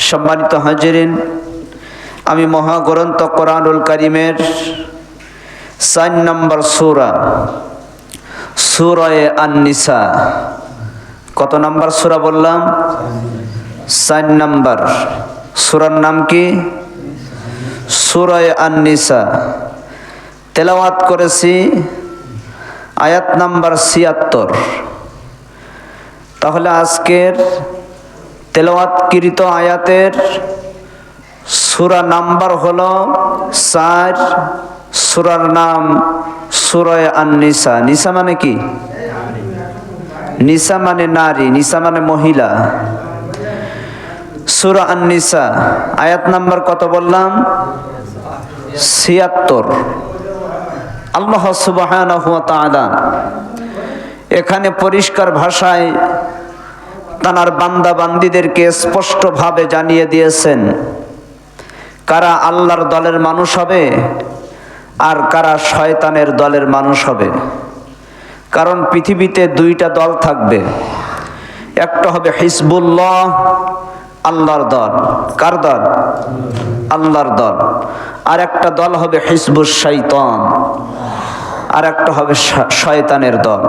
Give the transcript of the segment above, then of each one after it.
সম্মানিত হাজিরিন, আমি মহাগ্রন্থ কোরআনুল কারীমের ৪ নম্বর সূরা সূরা আন-নিসা। কত নম্বর সূরা বললাম? ৪ নম্বর। সূরার নাম কি? সূরা আন-নিসা। তেলাওয়াত করেছি আয়াত নাম্বার ৭৬। তাহলে আজকের তেলাওয়াতকৃত আয়াতের সূরা নাম্বার হলো ৪। সূরার নাম সূরা আন-নিসা। নিসা মানে কি? নিসা মানে নারী, নিসা মানে মহিলা। সূরা আন-নিসা আয়াত নাম্বার কত বললাম? ৭৬। আল্লাহ সুবহানাহু ওয়া তাআলা এখানে পরিষ্কার ভাষায় তার বান্দা বান্দীদেরকে স্পষ্টভাবে জানিয়ে দিয়েছেন কারা আল্লাহর দলের মানুষ হবে আর কারা শয়তানের দলের মানুষ হবে। কারণ পৃথিবীতে দুইটা দল থাকবে, একটা হবে হিজবুল্লাহ, আল্লাহর দল। কার দল? আল্লাহর দল। আর একটা দল হবে হিজবুশ শাইতান, আর একটা হবে শয়তানের দল।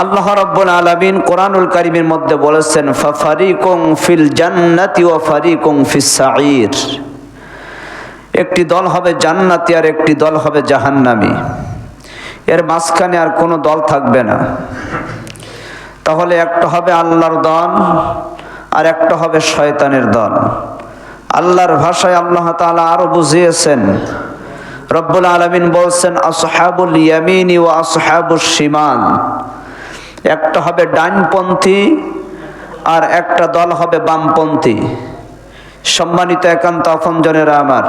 আল্লাহ রাব্বুল আলামিন কোরআনুল কারীমের মধ্যে বলেছেন, ফাফারিকুম ফিল জান্নাতি ওয়া ফারিকুম ফিস সাঈর। একটি দল হবে জান্নাতি আর একটি দল হবে জাহান্নামী। এর মাঝখানে আর কোনো দল থাকবে না। তাহলে একটা হবে আল্লাহর দল আর একটা হবে শয়তানের দল। আল্লাহর ভাষায় আল্লাহ তাআলা আরো বুঝিয়েছেন। রব্বুল আলামিন বলছেন, আসহাবুল ইয়ামিনি ওয়া আসহাবুশ শিমাল। একটা হবে ডানপন্থী আর একটা দল হবে বামপন্থী। সম্মানিত একান্ত আপনজনেরা আমার,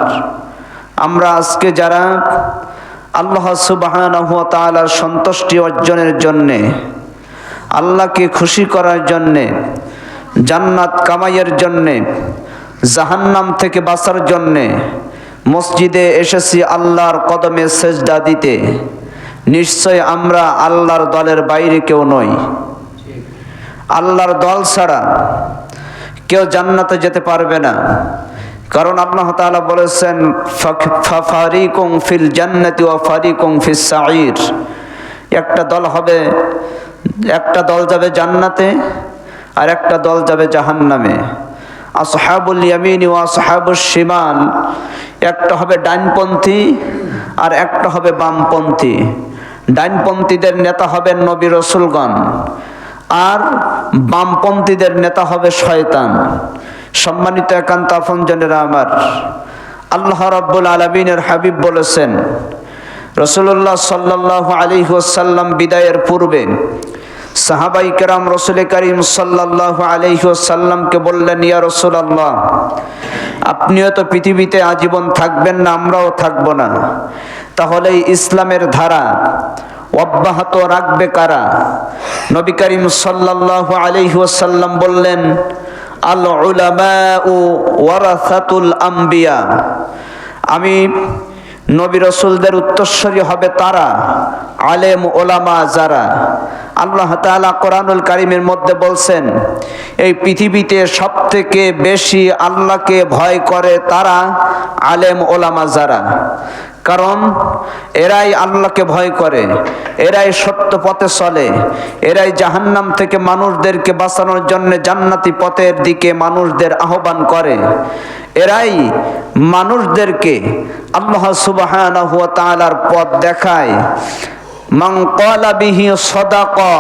আমরা আজকে যারা আল্লাহ সুবহানাহু ওয়া তাআলার সন্তুষ্টি অর্জনের জন্যে, আল্লাহকে খুশি করার জন্যে, জান্নাত কামাইয়ের জন্যে, জাহান্নাম থেকে বাঁচার জন্যে মসজিদে এসেছি আল্লাহর কদমে সেজদা দিতে, নিশ্চয় আমরা আল্লাহর দলের বাইরে কেউ নই। আল্লাহর দল ছাড়া কেউ জান্নাতে যেতে পারবে না। কারণ আল্লাহ তাআলা বলেছেন, ফাফারিকুম ফিল জান্নাতি ওয়া ফারিকুম ফিস সাঈর। একটা দল হবে, একটা দল যাবে জান্নাতে আর একটা দল যাবে জাহান্নামে। আসহাবুল ইয়ামিন ওয়া আসহাবুশ শিমাল, একটা হবে ডানপন্থী আর একটা হবে বামপন্থী। ডানপন্থীদের নেতা হবেন নবী রাসূলগণ আর বামপন্থীদের নেতা হবে শয়তান। সম্মানিত একান্ত আপনজনেরা আমার, আল্লাহ রাব্বুল আলামিনের হাবিব বলেছেন, রাসূলুল্লাহ সাল্লাল্লাহু আলাইহি ওয়াসাল্লাম বিদায়ের পূর্বে সাহাবায়ে কেরাম রাসূল করিম সাল্লাল্লাহু আলাইহি ওয়াসাল্লামকে বললেন, ইয়া রাসূলুল্লাহ, আপনিও তো পৃথিবীতে আজীবন থাকবেন না, আমরাও থাকব না, তাহলে ইসলামের ধারা অব্যাহত রাখবে কারা? নবী করিম সাল্লাল্লাহু আলাইহি ওয়াসাল্লাম বললেন, আল উলামাউ ওয়ারাসাতুল আম্বিয়া। আমি নবী রাসূলদের উত্তরসূরি হবে তারা, আলেম ওলামা যারা। আল্লাহ তাআলা কোরআনুল কারীমের মধ্যে বলছেন, এই পৃথিবীতে সবথেকে বেশি আল্লাহকে ভয় করে তারা, আলেম ওলামা যারা। কারণ এরাই আল্লাহকে ভয় করে, এরাই সত্য পথে চলে, এরাই জাহান্নাম থেকে মানুষদেরকে বাঁচানোর জন্য জান্নাতি পথের দিকে মানুষদের আহ্বান করে। এরাই মানুষদেরকে আল্লাহ সুবহানাহু ওয়া তাআলার পথ দেখায়। মান ক্বালা বিহি সাদাকা।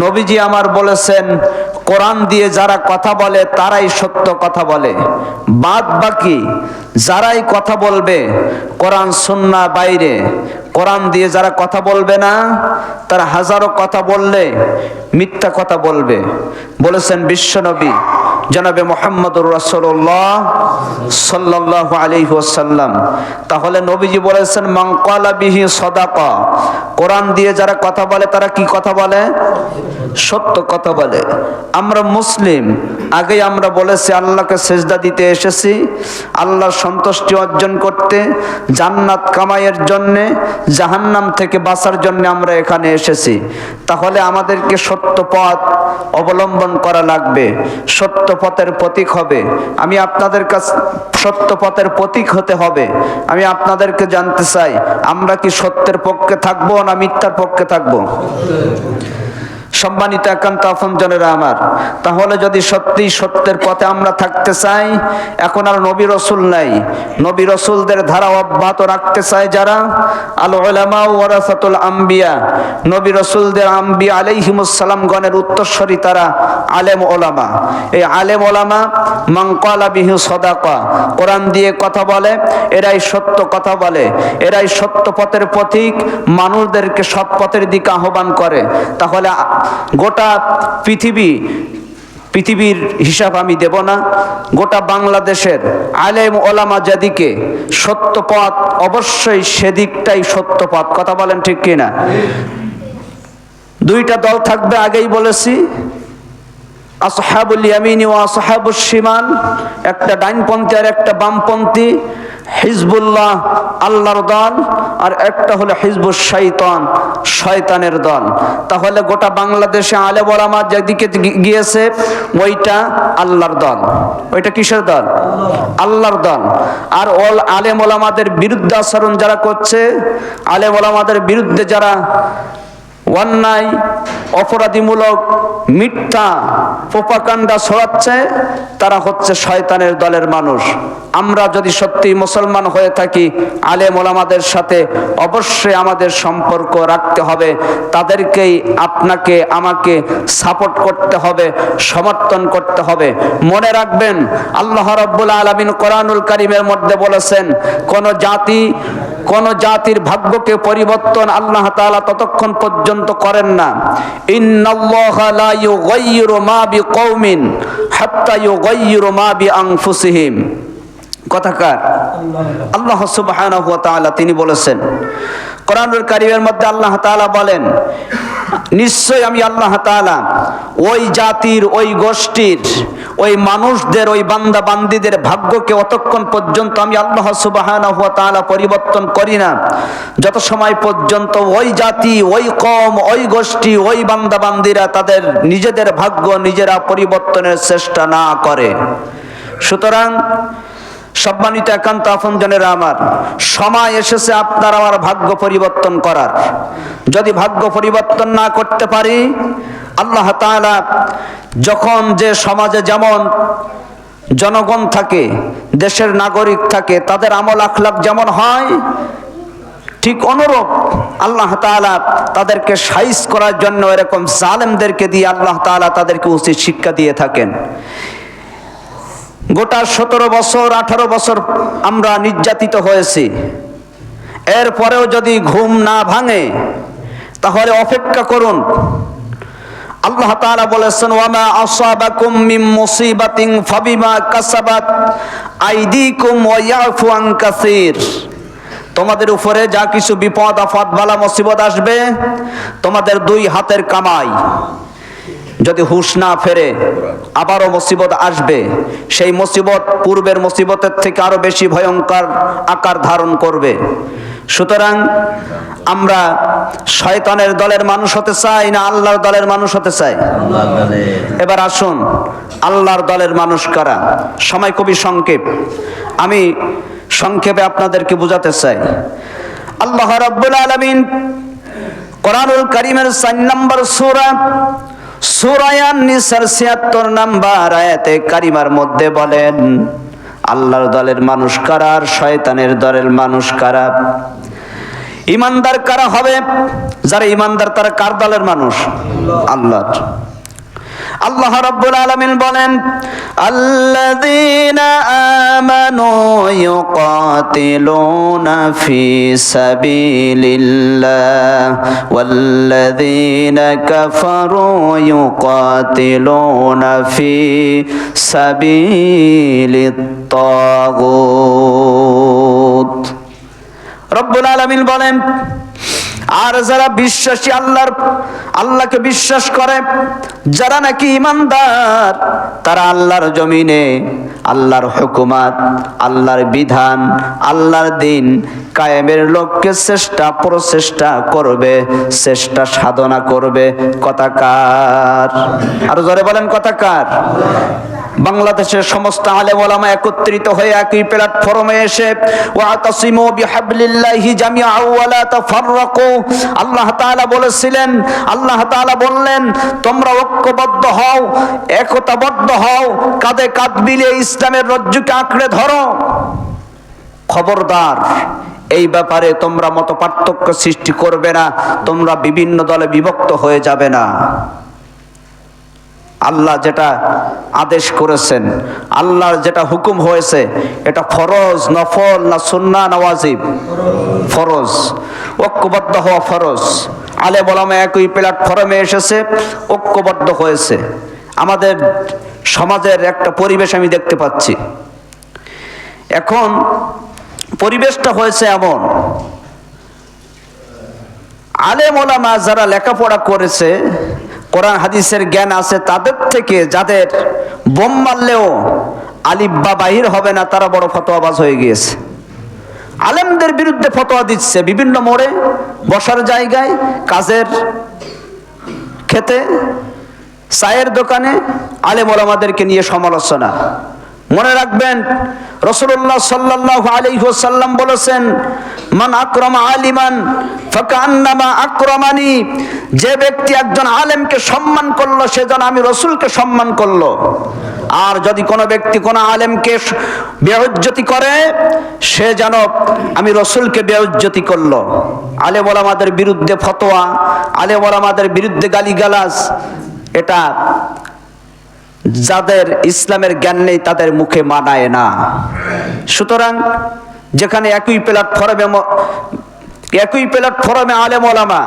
নবীজি আমার বলেছেন, কোরআন দিয়ে যারা কথা বলে তারাই সত্য কথা বলে। বাদ বাকি যারাই কথা বলবে কোরআন সুন্নাহ বাইরে, কোরআন দিয়ে যারা কথা বলবে না, তারা হাজারো কথা বললে মিথ্যা কথা বলবে। বলেছেন বিশ্বনবী জনাবে মুহাম্মদুর রাসূলুল্লাহ সাল্লাল্লাহু আলাইহি ওয়াসাল্লাম। তাহলে নবীজি বলেছেন, মান ক্বালা বিহি সাদাকা। কোরআন দিয়ে যারা কথা বলে তারা কি কথা বলে? সত্য কথা বলে। আমরা মুসলিম, আগে আমরা বলেছি আল্লাহকে সেজদা দিতে এসেছি, আল্লাহর সন্তুষ্টি অর্জন করতে, জান্নাত কামাইয়ের জন্য, জাহান্নাম থেকে বাঁচার জন্য আমরা এখানে এসেছি। তাহলে আমাদেরকে সত্য পথ অবলম্বন করা লাগবে। সত্য পথের প্রতীক হবে। আমি আপনাদের কাছে সত্য পথের প্রতীক হতে হবে। আমি আপনাদেরকে জানতে চাই, আমরা কি সত্যের পক্ষে থাকবো না মিথ্যার পক্ষে থাকবো? সম্মানিত একান্ত আপনজনেরা আমার, তাহলে যদি সত্যি সত্যের পথে আমরা থাকতে চাই, এখন আর নবী রসুল নাই, নবী রসুলদের ধারা অব্যাহত রাখতে চাই যারা, আল উলামা ওয়ারাসাতুল আম্বিয়া, নবী রসুলদের আম্বিয়া আলাইহিমুস সালাম গণের উত্তরসূরি তারা আলেম ওলামা। এই আলেম ওলামা মান ক্বালা বিহি সাদাকা, কোরআন দিয়ে কথা বলে, এরাই সত্য কথা বলে, এরাই সত্য পথের পথিক, মানুষদেরকে সৎ পথের দিকে আহ্বান করে। তাহলে গোটা পৃথিবীর হিসাব আমি দেব না, গোটা বাংলাদেশের আলেম ওলামা যেদিকে সত্য পথ, অবশ্যই সেদিকটাই সত্য পথ। কথা বলেন ঠিক কিনা? দুইটা দল থাকবে, আগেই বলেছি, আসহাবুল ইয়ামিনি ওয়া আসহাবুশ শিমাল, একটা ডাইনপন্থী আর একটা বামপন্থী। হিজবুল্লাহ আল্লাহর দল, আর একটা হলো হিজবুশ শাইতান, শয়তানের দল। তাহলে গোটা বাংলাদেশে আলেম ওলামা যেদিকে গিয়েছে ওইটা আল্লাহর দল। ওইটা কিসের দল? আল্লাহর দল। আর আলেম ওলামাদের বিরুদ্ধে আচরণ যারা করছে, আলেম ওলামাদের বিরুদ্ধে যারা অন্যায়, অপরাধীমূলক, মিথ্যা প্রোপাগান্ডা ছড়াচ্ছে, তারা হচ্ছে শয়তানের দলের মানুষ। আমরা যদি সত্যি মুসলমান হয়ে থাকি, আলেম ওলামাদের সাথে অবশ্যই আমাদের সম্পর্ক রাখতে হবে, তাদেরকেই আপনাকে আমাকে সাপোর্ট করতে হবে, সমর্থন করতে হবে। মনে রাখবেন, আল্লাহ রাব্বুল আলামিন কোরআনুল কারীমের মধ্যে বলেছেন, কোন জাতির ভাগ্যকে পরিবর্তন আল্লাহ তাআলা ততক্ষণ পর্যন্ত করেন না, ইন্নাল্লাহা লা ইউগাইয়িরু মা বিকওমিন হাত্তা ইউগাইয়িরু মা বিআনফুসিহিম। কথাকার আল্লাহ সুবহানাহু ওয়া তাআলা তিনি বলেছেন কোরআনুল কারীমের মধ্যে, আল্লাহ তাআলা বলেন, নিশ্চয় আমি আল্লাহ তাআলা ওই জাতির, ওই গোষ্ঠীর, ওই মানুষদের, ওই বান্দা বান্দীদের ভাগ্যকে অতক্ষণ পর্যন্ত আমি আল্লাহ সুবহানাহু ওয়া তাআলা পরিবর্তন করি না, যত সময় পর্যন্ত ওই জাতি, ওই কওম, ওই গোষ্ঠী, ওই বান্দা বান্দীরা তাদের নিজেদের ভাগ্য নিজেরা পরিবর্তনের চেষ্টা না করে। সুতরাং সম্মানিত একান্ত আপনজনেরা আমার, সময় এসেছে আপনার আমার ভাগ্য পরিবর্তন করার। যদি ভাগ্য পরিবর্তন না করতে পারি, আল্লাহ তাআলা যখন যে সমাজে যেমন জনগণ থাকে, দেশের নাগরিক থাকে, তাদের আমল আখলাক যেমন হয়, ঠিক অনুরূপ আল্লাহ তাআলা তাদেরকে সাইজ করার জন্য এরকম জালেমদেরকে দিয়ে আল্লাহ তাআলা তাদেরকে উচিত শিক্ষা দিয়ে থাকেন। গোটা 17 বছর 18 বছর আমরা নির্যাতিত হয়েছি, এরপরেও যদি ঘুম না ভাঙে তাহলে অপেক্ষা করুন। আল্লাহ তাআলা বলেছেন, ওয়ামা আসাবাকুম মিন মুসিবাতিন ফাবিমা কাসাবাত আইদিকুম ওয়া ইয়াফু আন কাসীর। তোমাদের উপরে যা কিছু বিপদ আপদ বালা মুসিবত আসবে, তোমাদের দুই হাতের কামাই। যদি হুঁশ না ফেরে আবারও মুসিবত আসবে, সেই মুসিবত পূর্বের মুসিবতের থেকে আরো বেশি ভয়ঙ্কর আকার ধারণ করবে। সুতরাং আমরা শয়তানের দলের মানুষ হতে চাই না আল্লাহর দলের মানুষ হতে চাই? এবার আসুন, আল্লাহর দলের মানুষ কারা? সময় খুবই সংক্ষেপ, আমি সংক্ষেপে আপনাদেরকে বোঝাতে চাই। আল্লাহ রাব্বুল আলামিন কোরআনুল কারীমের 4 নম্বর সূরা সূরা আন-নিসার 76 নম্বর আয়াতে কারিমার মধ্যে বলেন, আল্লাহর দলের মানুষ কারা আর শয়তানের দলের মানুষ কারা? ঈমানদার কারা হবে? যারা ঈমানদার তারা কার দলের মানুষ? আল্লাহর। আল্লাহ রাব্বুল আলামিন বলেন, আল্লাযীনা আমানু ইউকাতিলুনা ফি সাবিলিল্লাহ ওয়াল্লাযীনা কাফারু ইউকাতিলুনা ফি সাবিলিত তাগুত। রব্বুল আলামিন বলেন, আর যারা বিশ্বাসী, আল্লাহকে বিশ্বাস করে, যারা নাকি ঈমানদার, তারা আল্লাহর জমিনে আল্লাহর হুকুমাত, আল্লাহর বিধান, আল্লাহর দ্বীন কায়েমের লক্ষ্যে প্রচেষ্টা করবে, চেষ্টা সাধনা করবে। কথা কার? আরো জোরে বলেন, কথা কার? বাংলাদেশের সমস্ত আলেম ওলামা একত্রিত হয়ে একই প্ল্যাটফর্মে এসে ওয়াতাসিমু বিহাবলিল্লাহি জামিআন ওয়া লা তাফাররাকু, আল্লাহ তাআলা বলেছিলেন, আল্লাহ তাআলা বললেন, তোমরা ঐক্যবদ্ধ হও, একতাবদ্ধ হও, কাঁধে কাঁধ মিলিয়ে ইসলামের রজ্জুকে আঁকড়ে ধরো। খবরদার, এই ব্যাপারে তোমরা মত পার্থক্য সৃষ্টি করবে না, তোমরা বিভিন্ন দলে বিভক্ত হয়ে যাবে না। আল্লাহ যেটা আদেশ করেছেন, আল্লাহর যেটা হুকুম হয়েছে, এটা ফরজ, নফল না সুন্নাহ না ওয়াজিব? ফরজ। ঐক্যবদ্ধ হওয়া ফরজ। আলেম ওলামা একই প্ল্যাটফর্মে এসেছে, ঐক্যবদ্ধ হয়েছে। আমাদের সমাজের একটা পরিবেশ আমি দেখতে পাচ্ছি। এখন পরিবেশটা হয়েছে এমন, আলেম ওলামা যারা লেখাপড়া করেছে, কোরআন হাদিসের জ্ঞান আছে, তাদের থেকে যাদের বোম মারলেও আলিফ বা বাহির হবে না, তারা বড় ফতোয়াবাজ হয়ে গিয়েছে। আলেমদের বিরুদ্ধে ফতোয়া দিচ্ছে বিভিন্ন মোড়ে, বসার জায়গায়, কাজের খেতে, চায়ের দোকানে আলেম ওলামাদেরকে নিয়ে সমালোচনা। মনে রাখবেন, রাসূলুল্লাহ সাল্লাল্লাহু আলাইহি ওয়াসাল্লাম বলেছেন, মান আকরামা আলিমান ফাকান্নামা আকরামানি, যে ব্যক্তি একজন আলেমকে সম্মান করলো, সে যেন আমি রাসূলকে সম্মান করলো। আর যদি কোনো ব্যক্তি কোনো আলেমকে বেইজ্জতি করে, সে যেন আমি রাসূলকে বেইজ্জতি করলো। আলেম ওলামাদের বিরুদ্ধে ফতোয়া, আলেম ওলামাদের বিরুদ্ধে গালিগালাজ, এটা যাদের ইসলামের জ্ঞান নেই তাদের মুখে মানায় না। সুতরাং যেখানে একই প্ল্যাটফর্মে আলেম ওলামা,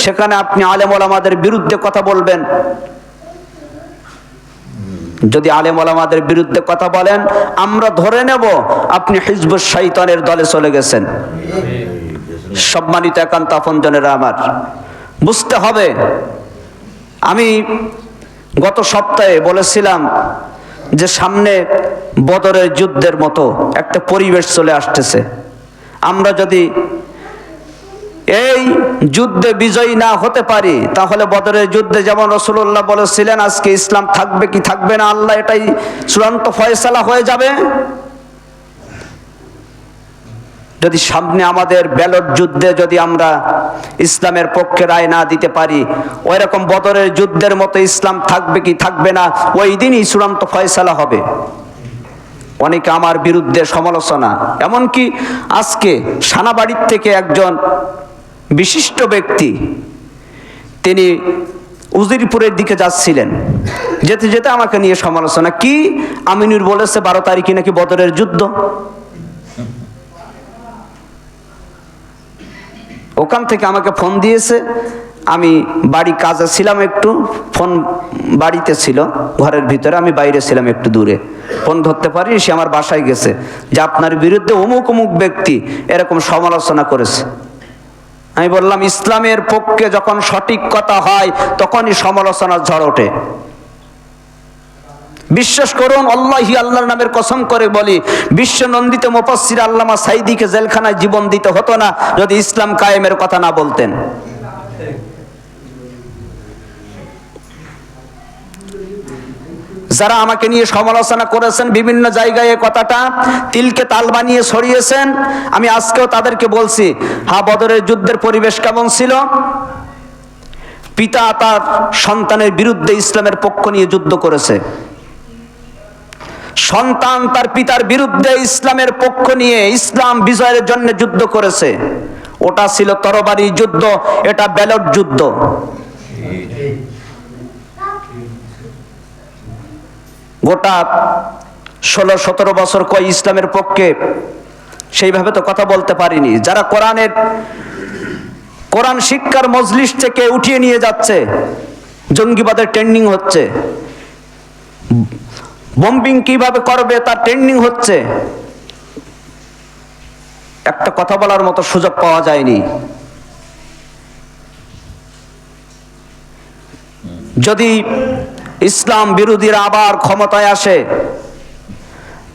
সেখানে আপনি আলেম ওলামাদের বিরুদ্ধে কথা বলবেন। যদি আলেম ওলামাদের বিরুদ্ধে কথা বলেন, আমরা ধরে নেব আপনি হিজবুশ শয়তানের দলে চলে গেছেন। সম্মানিত একান্ত আপনজনেরা আমার, বুঝতে হবে। আমি গত সপ্তাহে বলেছিলাম যে সামনে বদরের যুদ্ধের মতো একটা পরিবেশ চলে আসতেছে। আমরা যদি এই যুদ্ধে বিজয়ী না হতে পারি, তাহলে বদরের যুদ্ধে যেমন রাসূলুল্লাহ বলেছিলেন আজকে ইসলাম থাকবে কি থাকবে না, আল্লাহ এটাই চূড়ান্ত ফয়সালা হয়ে যাবে। যদি সামনে আমাদের ব্যালট যুদ্ধে যদি আমরা ইসলামের পক্ষে রায় না দিতে পারি, ওই রকম বদরের যুদ্ধের মতো ইসলাম থাকবে কি থাকবে না, ওই দিনই চূড়ান্ত ফয়সালা হবে। অনেকে আমার বিরুদ্ধে সমালোচনা, এমনকি আজকে সানাবাড়ির থেকে একজন বিশিষ্ট ব্যক্তি, তিনি উজিরপুরের দিকে যাচ্ছিলেন, যেতে যেতে আমাকে নিয়ে সমালোচনা। কি আমিনুর বলেছে 12 তারিখে নাকি বদরের যুদ্ধ। ওখান থেকে আমাকে ফোন দিয়েছে, আমি বাড়ি কাজে ছিলাম, একটু ফোন বাড়িতে ছিল, ঘরের ভিতরে, আমি বাইরে ছিলাম একটু দূরে, ফোন ধরতে পারি, সে আমার বাসায় গেছে যে আপনার বিরুদ্ধে অমুক অমুক ব্যক্তি এরকম সমালোচনা করেছে। আমি বললাম, ইসলামের পক্ষে যখন সঠিক কথা হয় তখনই সমালোচনার ঝড় ওঠে। বিশ্বাস করুন, আল্লাহি, আল্লাহর নামের কসম করে বলি, বিশ্ব নন্দিত মুফাসসির আল্লামা সাইদিকে জেলখানায় জীবন দিতে হতো না যদি ইসলাম কায়েমের কথা না বলতেন। যারা আমাকে নিয়ে সমালোচনা করেছেন, বিভিন্ন জায়গায় কথাটা তিলকে তাল বানিয়ে ছড়িয়েছেন, আমি আজকেও তাদেরকে বলছি, হ্যাঁ, বদরের যুদ্ধের পরিবেশ কেমন ছিল? পিতা তার সন্তানের বিরুদ্ধে ইসলামের পক্ষ নিয়ে যুদ্ধ করেছে, সন্তান তার পিতার বিরুদ্ধে ইসলামের পক্ষ নিয়ে ইসলাম বিজয়ের জন্য যুদ্ধ করেছে। ওটা ছিল তরবারি যুদ্ধ, এটা ব্যালট যুদ্ধ। গোটা 16-17 বছর কই ইসলামের পক্ষে সেইভাবে তো কথা বলতে পারিনি। যারা কোরআন শিক্ষার মজলিস থেকে উঠিয়ে নিয়ে যাচ্ছে, জঙ্গিবাদের ট্রেনিং হচ্ছে, বম্বিং কিভাবে করবে তার ট্রেনিং হচ্ছে, একটা কথা বলার মতো সুযোগ পাওয়া যায়নি। যদি ইসলাম বিরোধীরা আবার ক্ষমতায় আসে,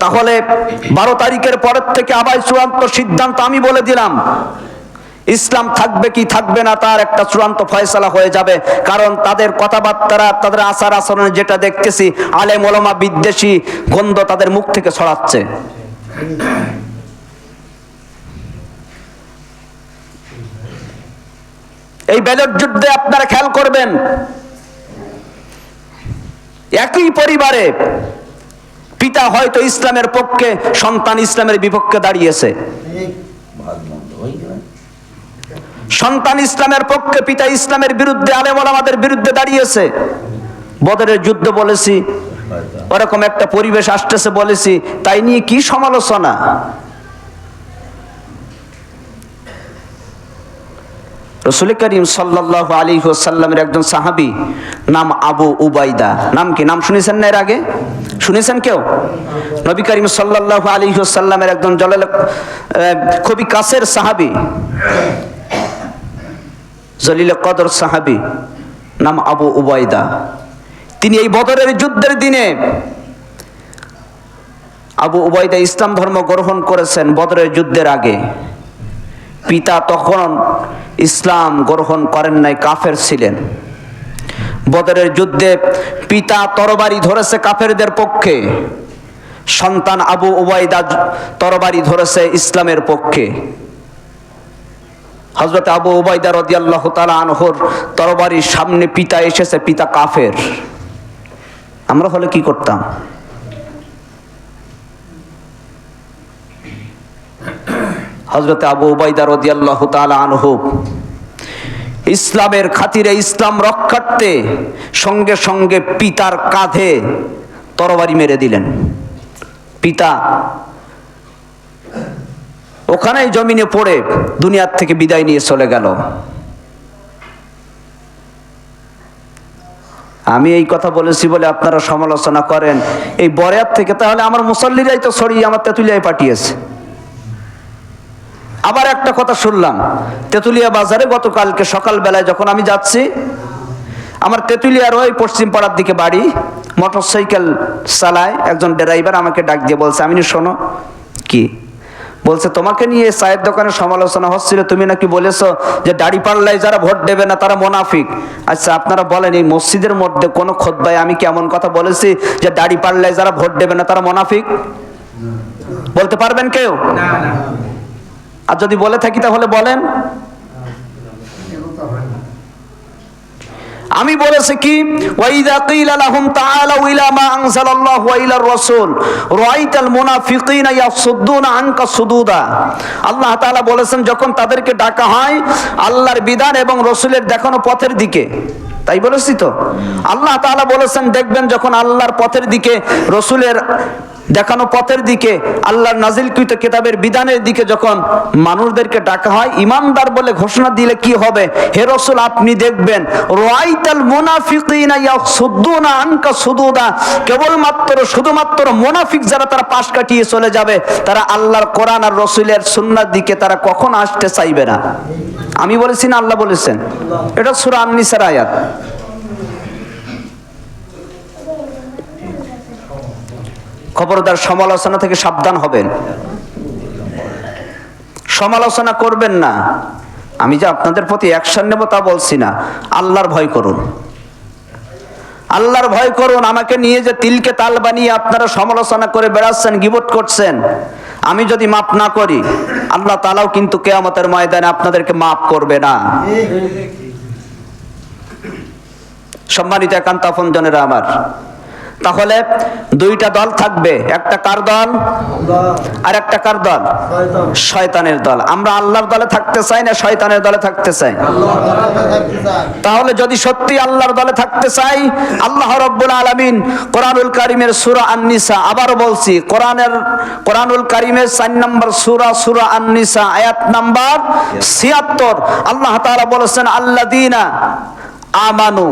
তাহলে 12 তারিখের পরের থেকে আবার চূড়ান্ত সিদ্ধান্ত আমি বলে দিলাম, ইসলাম থাকবে কি থাকবে না তার একটা চূড়ান্ত ফয়সালা হয়ে যাবে। কারণ তাদের কথাবার্তা, তাদের আচার আচরণে যেটা দেখতেছি, আলেম ওলামা বিদ্বেষী গন্ধ তাদের মুখ থেকে ছড়াচ্ছে। এই ব্যালট যুদ্ধে আপনারা খেয়াল করবেন, একই পরিবারে পিতা হয়তো ইসলামের পক্ষে, সন্তান ইসলামের বিপক্ষে দাঁড়িয়েছে। সন্তান ইসলামের পক্ষে, পিতা ইসলামের বিরুদ্ধে, আলেম ওলামাদের বিরুদ্ধে দাঁড়িয়েছে। বদরের যুদ্ধ বলেছি, ওরকম একটা পরিবেশ আসতেছে বলেছি, তাই নিয়ে কি সমালোচনা। রাসূল করিম সাল্লাল্লাহু আলাইহি ওয়াসাল্লামের একজন সাহাবী নাম আবু উবাইদা। নাম কি? নাম শুনেছেন না এর আগে? শুনেছেন কেউ? নবী করিম সাল্লাল্লাহু আলাইহি ওয়াসাল্লামের একজন খুবই কাছের সাহাবী, জলিল কদর সাহাবী, নাম আবু উবাইদা। তিনি এই বদরের যুদ্ধের দিনে, আবু উবাইদা ইসলাম ধর্ম গ্রহণ করেছেন বদরের যুদ্ধের আগে। পিতা তখন ইসলাম গ্রহণ করেন নাই, কাফের ছিলেন। বদরের যুদ্ধে পিতা তরবারি ধরেছে কাফেরদের পক্ষে, সন্তান আবু উবাইদা তরবারি ধরেছে ইসলামের পক্ষে। হযরত আবু উবাইদা রাদিয়াল্লাহু তাআলা আনহুর তরবারির সামনে পিতা এসেছে, পিতা কাফের। আমরা হলে কি করতাম? হযরত আবু উবাইদা রাদিয়াল্লাহু তাআলা আনহু ইসলামের খাতিরে, ইসলাম রক্ষার্থে সঙ্গে সঙ্গে পিতার কাঁধে তরবারি মেরে দিলেন। পিতা ওখানেই জমিনে পড়ে দুনিয়ার থেকে বিদায় নিয়ে চলে গেল। আমি এই কথা বলেছি বলে আপনারা সমালোচনা করেন এই বরেয়াত থেকে, তাহলে আমার মুসল্লিরাই তো সরিয়ে আমার তেতুলিয়ায় পাঠিয়েছে। আবার একটা কথা শুনলাম, তেতুলিয়া বাজারে গতকালকে সকালবেলায় যখন আমি যাচ্ছি, আমার তেতুলিয়ার ওই পশ্চিম পাড়ার দিকে বাড়ি, মোটরসাইকেল চালায় একজন ড্রাইভার, আমাকে ডাক দিয়ে বলছে, আমি শোনো। কি বলছে? তোমাকে নিয়ে চায়ের দোকানে সমালোচনা হচ্ছিল, তুমি নাকি বলেছো যে দাড়িপাল্লায় যারা ভোট দেবে না তারা মুনাফিক। আচ্ছা আপনারা বলেন, এই মসজিদের মধ্যে কোন খুতবায় আমি কি এমন কথা বলেছি যে দাড়িপাল্লায় যারা ভোট দেবে না তারা মুনাফিক? বলতে পারবেন কেউ? আর যদি বলে থাকি তাহলে বলেন। আমি বলেছি কি, ওয়াইদা কিলা লাহুম তাআলাউ ইলা মা আনজালাল্লাহু ওয়া ইলার রাসূল রাআইতাল মুনাফিকিনা ইয়াসুদ্দুনা আনকা সুদুদা। আল্লাহ তাআলা বলেছেন, যখন তাদেরকে ডাকা হয় আল্লাহর বিধান এবং রাসূলের দেখানো পথের দিকে, তাই বলেছি তো। আল্লাহ তাআলা বলেছেন, দেখবেন যখন আল্লাহর পথের দিকে, রাসূলের দেখানো পথের দিকে, আল্লাহর নাজিলকৃত কিতাবের বিধানের দিকে যখন মানুষদেরকে ডাকা হয়, ইমানদার বলে ঘোষণা দিলে কি হবে? হে রাসূল, আপনি দেখবেন রাআইতাল মুনাফিকিনা ইয়াসুদ্দুনা আনকা সুদুদা, কেবলমাত্র শুধুমাত্র মুনাফিক যারা, তারা পাশ কাটিয়ে চলে যাবে, তারা আল্লাহর কোরআন আর রাসূলের সুন্নাহর দিকে তারা কখনো আসতে চাইবে না। আমি বলেছি না আল্লাহ বলেছেন? এটা সূরা আন-নিসার আয়াত। খবরদার সমালোচনা থেকে সাবধান হবেন, সমালোচনা করবেন না। আমি যে আপনাদের প্রতি অ্যাকশন নেব তা বলছি না। আল্লাহর ভয় করুন, আল্লাহর ভয় করুন। আমাকে নিয়ে যে তিলকে তাল বানিয়ে আপনারা সমালোচনা করে বেড়াচ্ছেন, গীবত করছেন, আমি যদি মাফ না করি আল্লাহ তাআলাও কিন্তু কিয়ামতের ময়দানে আপনাদেরকে মাফ করবে না। সম্মানিত একান্ত আপনজনেরা আমার, তাহলে দুইটা দল থাকবে, একটা কার দল আর একটা কার দল? শয়তানের দল। আমরা আল্লাহর দলে থাকতে চাই না শয়তানের দলে থাকতে চাই? তাহলে যদি সত্যি আল্লাহর দলে থাকতে চাই, আল্লাহ রাব্বুল আলামিন কোরআনুল কারীমের সূরা আন-নিসা, আবারও বলছি, কোরআনুল কারীমের 4 নম্বর সূরা আন-নিসা আয়াত নাম্বার 76, আল্লাহ তাআলা বলেছেন, আল্লাযীনা আমানু,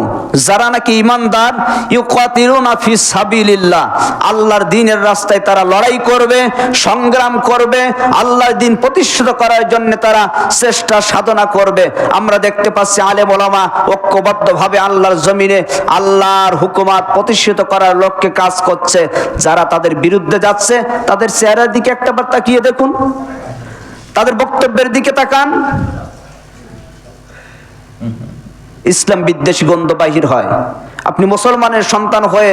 যারা নাকি ঈমানদার, ইউকাতিলুনা ফি সাবিলিল্লাহ, আল্লাহর দ্বীনের রাস্তায় তারা লড়াই করবে, সংগ্রাম করবে, আল্লাহর দ্বীন প্রতিষ্ঠিত করার জন্য তারা চেষ্টা সাধনা করবে। আমরা দেখতে পাচ্ছি আলেম ওলামা ঐক্যবদ্ধভাবে আল্লাহর জমিনে আল্লাহর হুকুমাত প্রতিষ্ঠিত করার লক্ষ্যে কাজ করছে। যারা তাদের বিরুদ্ধে যাচ্ছে তাদের চেহারার দিকে একটাবার তাকিয়ে দেখুন, তাদের বক্তব্যের দিকে তাকান, ইসলাম বিদ্বেষী গন্ধ বাহির হয়। আপনি মুসলমানের সন্তান হয়ে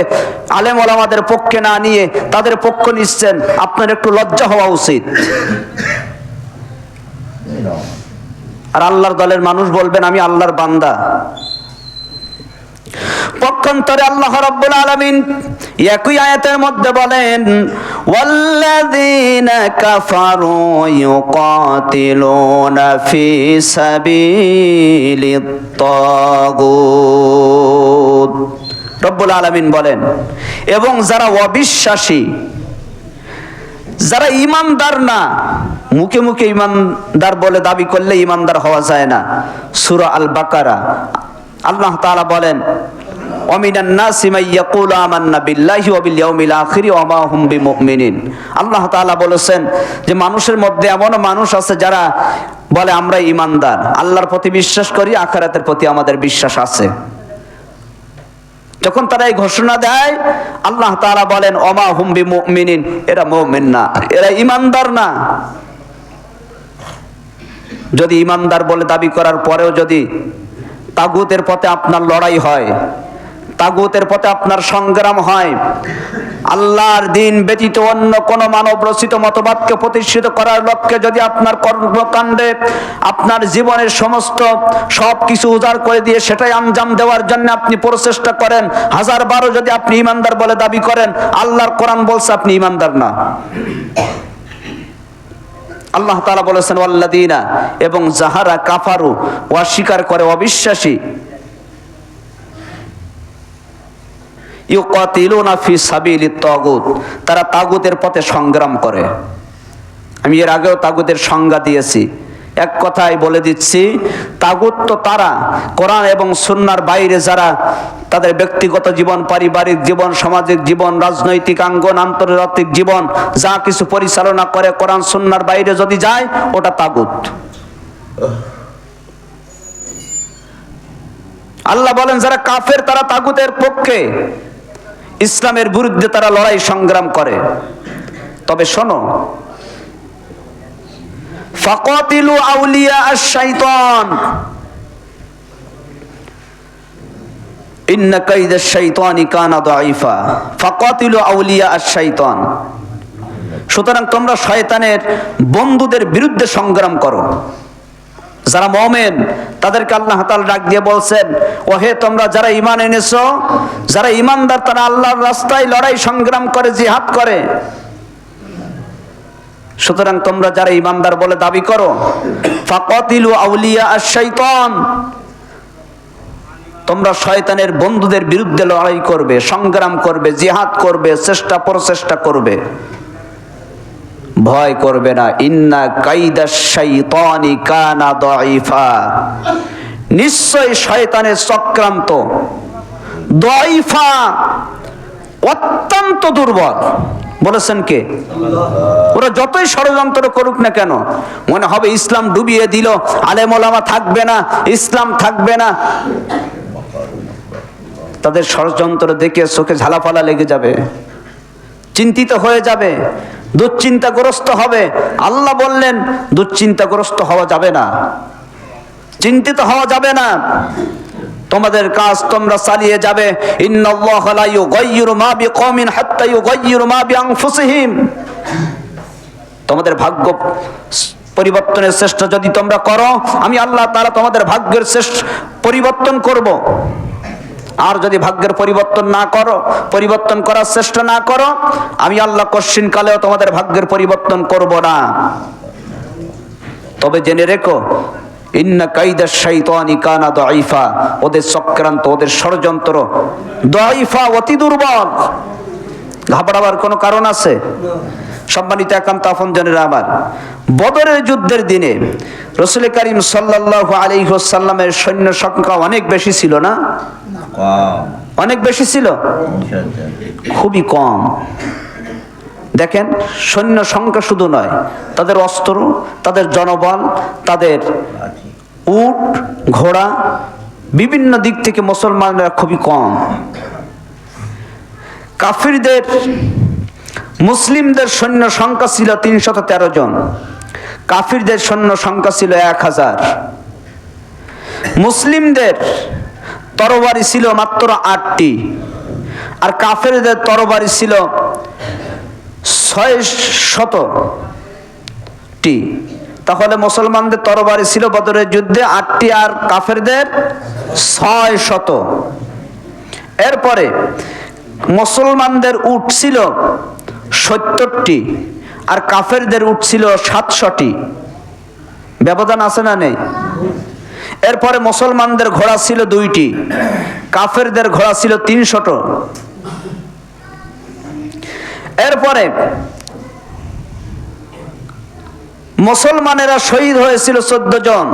আলেম ওলামাদের পক্ষে না নিয়ে তাদের পক্ষ নিচ্ছেন, আপনার একটু লজ্জা হওয়া উচিত। আর আল্লাহর দলের মানুষ বলবেন আমি আল্লাহর বান্দা। পক্ষান্তরে আল্লাহ রাব্বুল আলামিন একই আয়াতের মধ্যে বলেন, ওয়াল্লাযীনা কাফারু ইউকাতিলুনা ফি সাবিলিত তাগুত। রব্বুল আলামিন বলেন, এবং যারা অবিশ্বাসী, যারা ঈমানদার না, মুখে মুখে ঈমানদার বলে দাবি করলে ঈমানদার হওয়া যায় না। সূরা আল বাকারা আল্লাহ তাআলা বলেন, ওয়ামিনান নাসি মান ইয়াকুলু আমান্না বিল্লাহি ওয়া বিল ইয়াউমিল আখিরি ওয়া মা হুম বিমুমিনিন। আল্লাহ তাআলা বলেছেন যে মানুষের মধ্যে এমন মানুষ আছে যারা বলে আমরা ঈমানদার, আল্লাহর প্রতি বিশ্বাস করি, আখিরাতের প্রতি আমাদের বিশ্বাস আছে। যখন তারা এই ঘোষণা দেয়, আল্লাহ তাআলা বলেন ওয়া মা হুম বিমুমিনিন, এরা মুমিন না, এরা ঈমানদার না। যদি ঈমানদার বলে দাবি করার পরেও যদি তাগুতের পথে আপনার লড়াই হয়, তাগুতের পথে আপনার সংগ্রাম হয়, আল্লাহর দ্বীন ব্যতীত অন্য কোন মানব রচিত মতবাদকে প্রতিষ্ঠিত করার লক্ষ্যে যদি আপনার কর্মকাণ্ডে আপনার জীবনের সমস্ত সবকিছু উজাড় করে দিয়ে সেটাই আঞ্জাম দেওয়ার জন্য আপনি প্রচেষ্টা করেন, 1000 যদি আপনি ঈমানদার বলে দাবি করেন, আল্লাহর কোরআন বলছে আপনি ঈমানদার না। আল্লাহ তাআলা বলেছেন ওয়াল্লাযীনা, এবং যাহারা কাফারু, অস্বীকার করে, অবিশ্বাসী, ইউকাতিলুনা ফি সাবিলিত তাগুত, তারা তাগুতের পথে সংগ্রাম করে। আমি এর আগেও তাগুতের সংজ্ঞা দিয়েছি, এক কথায় বলে দিচ্ছি, তাগুত তো তারা কোরআন এবং সুন্নাহর বাইরে যারা তাদের ব্যক্তিগত জীবন, পারিবারিক জীবন, সামাজিক জীবন, রাজনৈতিক অঙ্গন, আন্তর্জাতিক জীবন যা কিছু পরিচালনা করে কোরআন সুন্নাহর বাইরে যদি যায়, ওটা তাগুত। আল্লাহ বলেন যারা কাফের তারা তাগুতের পক্ষে, ইসলামের বিরুদ্ধে তারা লড়াই সংগ্রাম করে। তবে শোনো, ফাকাতিলু আউলিয়া আশ-শাইতান ইন্না কাইদাশ শাইতানি কানা দাঈফা। ফাকাতিলু আউলিয়া আশ-শাইতান, সুতরাং তোমরা শয়তানের বন্ধুদের বিরুদ্ধে সংগ্রাম করো। যারা মুমিন তাদেরকে আল্লাহ তাআলা ডাক দিয়ে বলছেন, ও হে তোমরা যারা ঈমান এনেছো, যারা ঈমানদার, তারা আল্লাহর রাস্তায় লড়াই সংগ্রাম করে, জিহাদ করে। সুতরাং তোমরা যারা ঈমানদার বলে দাবি করো, ফাকাতিলু আউলিয়া আশ-শাইতান, তোমরা শয়তানের বন্ধুদের বিরুদ্ধে লড়াই করবে, সংগ্রাম করবে, জিহাদ করবে, চেষ্টা প্রচেষ্টা করবে, ভয় করবে না। ইন্না কাইদাশ শাইতানি কানা দাঈফা, নিশ্চয় শয়তানের চক্রান্ত দাঈফা, অত্যন্ত দুর্বল। বলেছেন কে? ওরা যতই ষড়যন্ত্র করুক না কেন, মনে হবে ইসলাম ডুবিয়ে দিল, আলেম ওলামা থাকবে না, ইসলাম থাকবে না। তাদের ষড়যন্ত্র দেখে চোখে ঝালাপালা লেগে যাবে, চিন্তিত হয়ে যাবে, দুশ্চিন্তাগ্রস্ত হবে। আল্লাহ বললেন দুশ্চিন্তাগ্রস্ত হওয়া যাবে না, চিন্তিত হওয়া যাবে না, তোমাদের কাজ তোমরা চালিয়ে যাবে। ইন্নাল্লাহা লা ইউগাইয়িরু মা বিকওমিন হাত্তা ইউগাইয়িরু মা বিআনফুসিহিম, তোমাদের ভাগ্য পরিবর্তনের চেষ্টা যদি তোমরা করো, আমি আল্লাহ তাআলা তোমাদের ভাগ্যের পরিবর্তন করব। আর যদি ভাগ্যের পরিবর্তন না করো, পরিবর্তন করার চেষ্টা না করো, আমি আল্লাহ কশিন কালেও তোমাদের ভাগ্যের পরিবর্তন করব না। তবে জেনে রেখো, ইন্না কাইদাশ শাইতানি কানা দাঈফা, ওদের চক্রান্ত, ওদের ষড়যন্ত্র দাঈফা, অতি দুর্বল। ঘাবড়াবার কোনো কারণ আছে? সম্মানিত একান্ত আপনজনেরা আমার, বদরের যুদ্ধের দিনে রাসূল করিম সাল্লাল্লাহু আলাইহি ওয়াসাল্লামের সৈন্য সংখ্যা অনেক বেশি ছিল না? অনেক বেশি ছিল? খুবই কম। দেখেন, সৈন্য সংখ্যা শুধু নয়, তাদের অস্ত্র, তাদের জনবল, তাদের উট, ঘোড়া, বিভিন্ন দিক থেকে মুসলমানরা খুবই কম। কাফিরদের, মুসলিমদের সৈন্য সংখ্যা ছিল 313 জন, কাফিরদের সৈন্য সংখ্যা ছিল 1000। মুসলিমদের তরবারি ছিল মাত্র 8টি, আর কাফিরদের তরবারি ছিল 600টি। তাহলে মুসলমানদের তরবারি ছিল বদরের যুদ্ধে 8টি, আর কাফেরদের 600। এরপরে মুসলমানদের উট ছিল 70টি, আর কাফেরদের উট ছিল 700টি। ব্যবধান আছে না নেই? এরপরে মুসলমানদের ঘোড়া ছিল 2টি, কাফেরদের ঘোড়া ছিল 300। এরপরে মুসলমানেরা শহীদ হয়েছিল 14 জন,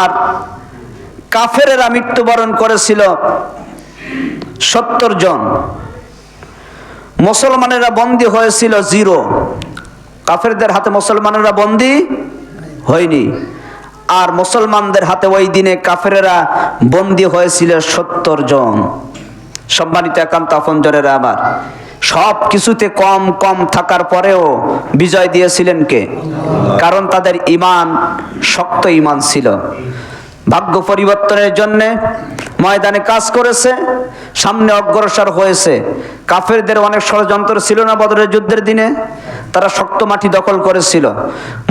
আর কাফেরেরা মৃত্যুবরণ করেছিল 70 জন। মুসলমানেরা বন্দী হয়েছিল 0, কাফেরদের হাতে মুসলমানেরা বন্দী হয়নি। আর মুসলমানদের হাতে ওই দিনে কাফেরেরা বন্দী হয়েছিল 70 জন। সম্মানিত একান্ত আপনজনেরা আমার, সব কিছুতে কম কম থাকার পরেও বিজয় দিয়েছিলেন কে? কারণ তাদের ঈমান শক্ত ঈমান ছিল। ভাগ্য পরিবর্তনের জন্য ময়দানে কাজ করেছে, সামনে অগ্রসর হয়েছে। কাফেরদের অনেক ষড়যন্ত্র ছিল না বদরের যুদ্ধের দিনে? তারা শক্ত মাটি দখল করেছিল।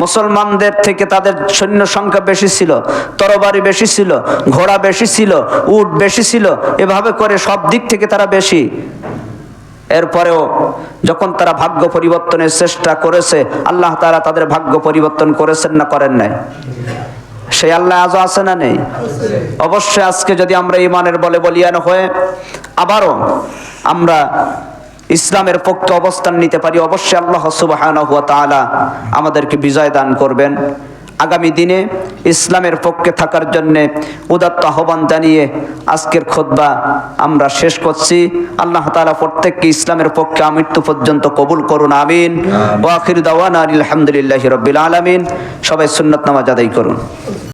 মুসলমানদের থেকে তাদের সৈন্য সংখ্যা বেশি ছিল, তরবারি বেশি ছিল, ঘোড়া বেশি ছিল, উট বেশি ছিল, এভাবে করে সব দিক থেকে তারা বেশি। এরপরেও যখন তারা ভাগ্য পরিবর্তনের চেষ্টা করেছে, আল্লাহ তাআলা তাদের ভাগ্য পরিবর্তন করেছেন না করেন নাই? সেই আল্লাহ আজও আছে না নেই? অবশ্যই আজকে যদি আমরা ঈমানের বলে বলিয়ান হয়ে আবারও আমরা ইসলামের পক্ষে অবস্থান নিতে পারি, অবশ্যই আল্লাহ সুবহানাহু ওয়া তাআলা আমাদেরকে বিজয় দান করবেন। আগামী দিনে ইসলামের পক্ষে থাকার জন্য উদাত্ত আহ্বান জানিয়ে আজকের খুতবা আমরা শেষ করছি। আল্লাহ তাআলা প্রত্যেককে ইসলামের পক্ষে মৃত্যু পর্যন্ত কবুল করুন, আমিন। ওয়া আখিরু দাওয়ানা আলহামদুলিল্লাহি রাব্বিল আলামিন। সবাই সুন্নাত নামাজ আদায় করুন।